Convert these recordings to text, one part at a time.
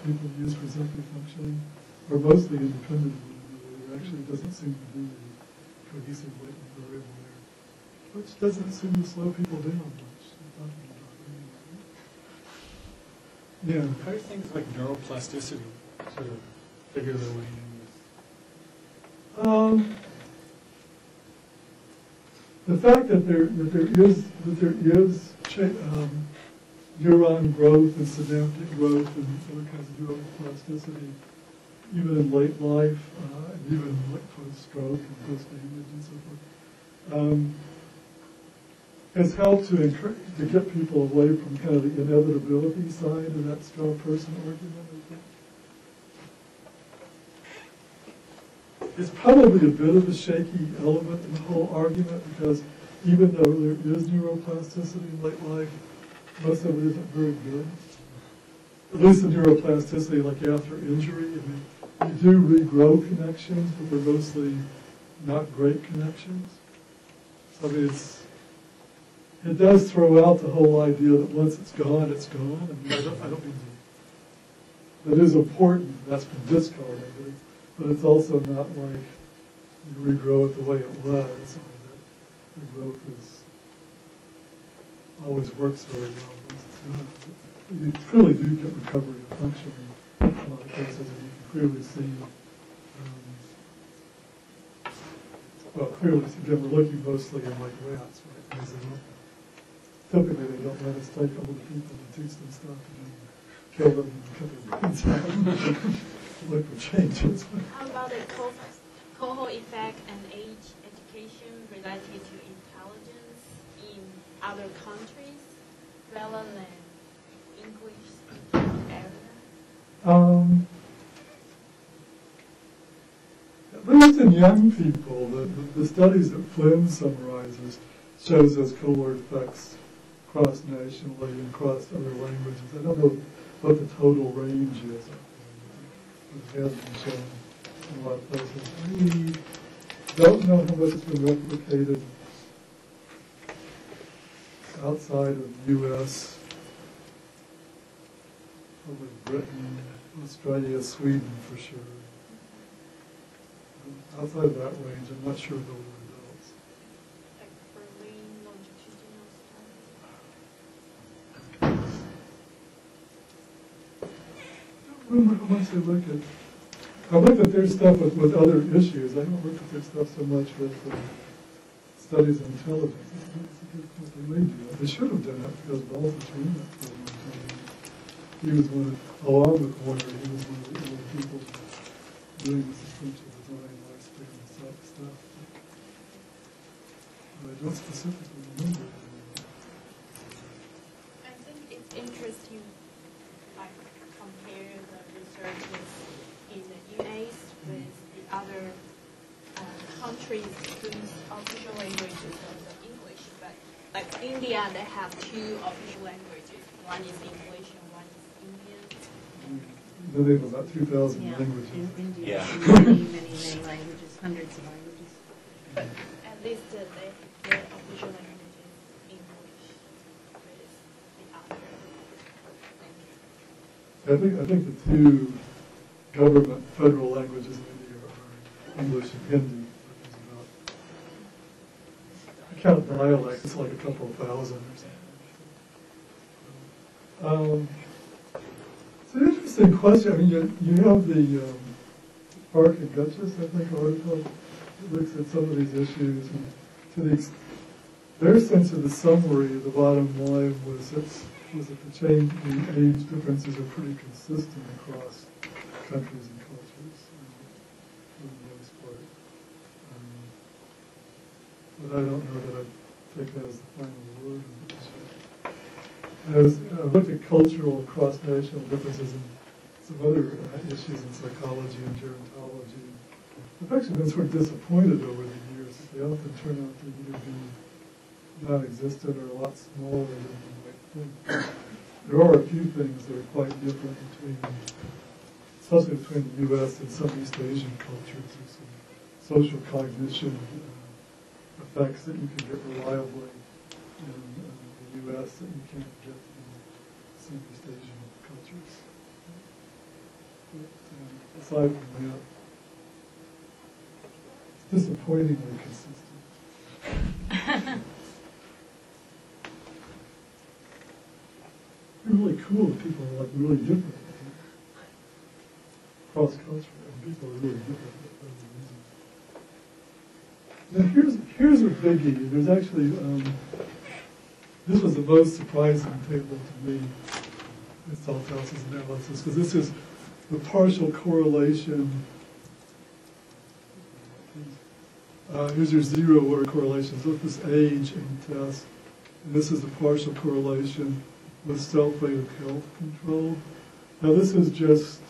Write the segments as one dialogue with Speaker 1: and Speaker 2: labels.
Speaker 1: people use for simply functioning are mostly independent of one another. There actually doesn't seem to be a cohesive latent variable there, which doesn't seem to slow people down much. Yeah.
Speaker 2: How do things like neuroplasticity sort of figure their way in with?
Speaker 1: The fact that there is neuron growth and synaptic growth and other kinds of neuroplasticity, even in late life, and even like post-stroke and post-age and so forth, has helped to get people away from kind of the inevitability side of that straw person argument, I think. It's probably a bit of a shaky element in the whole argument because even though there is neuroplasticity in late life, most of it isn't very good. At least the neuroplasticity, like after injury, I mean, you do regrow connections, but they're mostly not great connections. So I mean, it does throw out the whole idea that once it's gone, it's gone. I mean, I don't mean to. That is important. That's been discarded. But it's also not like you regrow it the way it was. The growth always works very well. You clearly do get recovery of functioning in a lot of cases, and you can clearly see, again, we're looking mostly at like rats, right? Because typically they don't let us take older people and teach them stuff and kill them and cut their brains out. Look for changes.
Speaker 3: How about the cohort effect and age education related to intelligence in other countries rather than English-speaking area?
Speaker 1: At least in young people, the studies that Flynn summarizes shows those cohort effects cross-nationally and across other languages. I don't know what the total range is. It has been shown in a lot of places. We don't know how much it's been replicated outside of the U.S. Probably Britain, Australia, Sweden for sure. Outside of that range, I'm not sure of older adults.
Speaker 3: Like Berlin, longitudinal studies?
Speaker 1: I don't remember how much they look at. I looked at their stuff with other issues. I don't look at their stuff so much with studies of intelligence. It's a good point. They may do that. They should have done that because Baldwin was doing that for a long time. He was one of, along with Warner, he was one of the early people doing this sequential design lifespan and stuff. But I don't specifically remember that.
Speaker 3: I think it's interesting, like, compare the researches in the US with the other countries whose official languages are English. But like India, they have two official languages. One is English and one is Indian.
Speaker 1: They have about 2,000 languages.
Speaker 4: In India,
Speaker 1: Yeah.
Speaker 4: many languages, hundreds of languages.
Speaker 3: But at least their official language is English with the other language.
Speaker 1: I think the two government federal languages in India are English and Hindi. I count dialects, it's like a couple of thousand or something. It's an interesting question. I mean, you have the Park and Gutchess, I think, article that looks at some of these issues. And to their sense of the summary, the bottom line was that the age differences are pretty consistent across countries and cultures, for the most part. But I don't know that I'd take that as the final word. I looked at cultural and cross-national differences in some other issues in psychology and gerontology. I've actually been sort of disappointed over the years. They often turn out to either be non-existent or a lot smaller than you might think. There are a few things that are quite different especially between the U.S. and some East Asian cultures. There's some social cognition effects that you can get reliably in the U.S. that you can't get in some East Asian cultures. But aside from that, it's disappointingly consistent. It's really cool if people are like really different. Cross culture, and people are really different. Now here's a biggie. There's actually this was the most surprising table to me in Salthaus's analysis, because this is the partial correlation. Here's your zero order correlations. Look at this age and test. And this is the partial correlation with self-rate of health control. Now this is just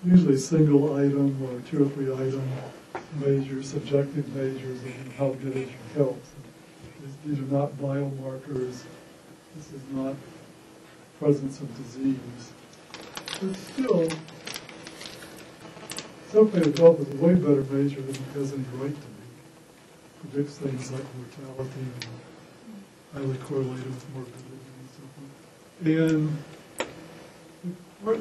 Speaker 1: usually single item or 2 or 3 item measures, subjective measures of how good is your health. These are not biomarkers. This is not presence of disease. But still, self-rate of health is a way better measure than it has any right to be. It predicts things like mortality and highly correlated with morbidity and so forth. And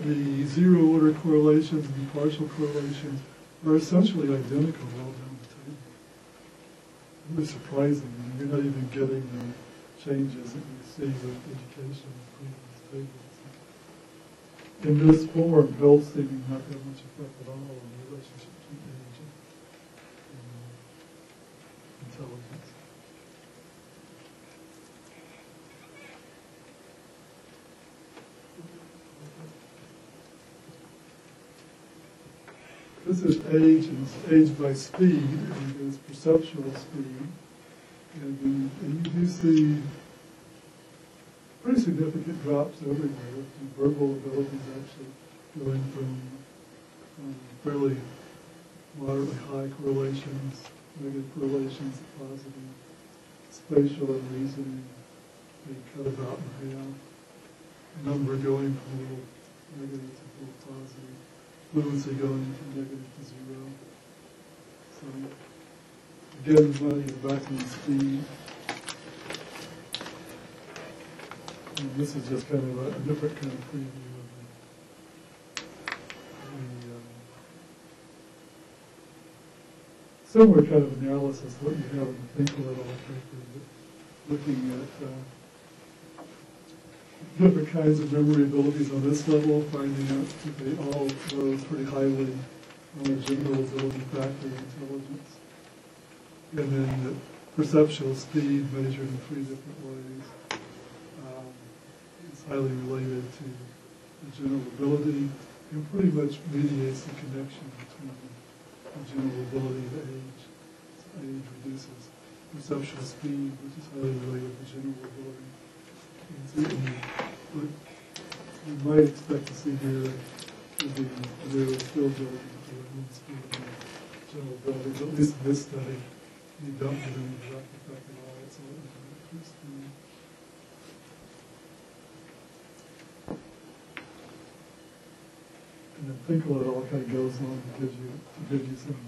Speaker 1: the zero order correlations and the partial correlations are essentially identical all down the table. Really surprising. You're not even getting the changes that you see with education in these tables. In this form, health seeming not to have much effect at all on the relationship between age and intelligence. This is age, and it's age by speed, and it's perceptual speed. And you do see pretty significant drops everywhere. The verbal abilities actually going from fairly moderately high correlations, negative correlations, positive. Spatial and reasoning being cut about in half. Number going from a little negative to a little positive. Fluency going from negative to 0. So again, money is back on speed. And this is just kind of a different kind of preview of the similar kind of analysis what you have in the Think a Little paper, but looking at different kinds of memory abilities on this level, finding out that they all rose pretty highly on the general ability factor of intelligence. And then the perceptual speed measured in 3 different ways is highly related to the general ability and pretty much mediates the connection between the general ability and age. So age reduces perceptual speed, which is highly related to general ability. And certainly, what we might expect to see here would be zero skill building for the speed and general ability. But at least in this study, you don't get any direct effect at all. It's all increased speed. And then Think a Little kind of goes on to give you some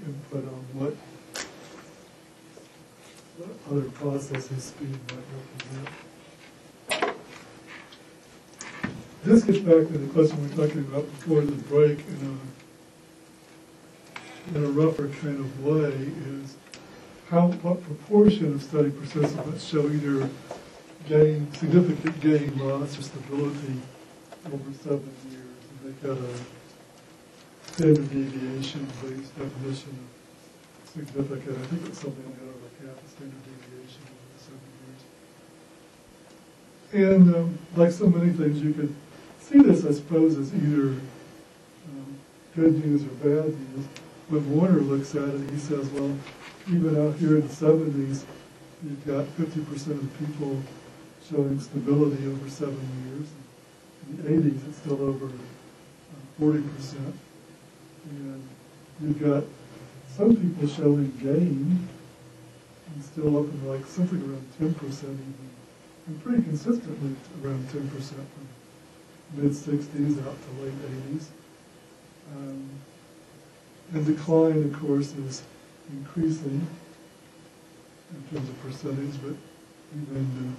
Speaker 1: input on what other processes speed might represent. This gets back to the question we were talking about before the break in a rougher kind of way is what proportion of study participants show either significant gain, loss, or stability over 7 years. And they've got a standard deviation based definition of significant. I think it's something like that, over half a standard deviation over 7 years. And like so many things, you could see this, I suppose, as either good news or bad news. When Warner looks at it, he says, well, even out here in the 70s, you've got 50% of the people showing stability over 7 years. In the 80s, it's still over 40%. And you've got some people showing gain, and still up in like something around 10% even, and pretty consistently around 10% from mid-60s out to late 80s. And decline, of course, is increasing in terms of percentage, but even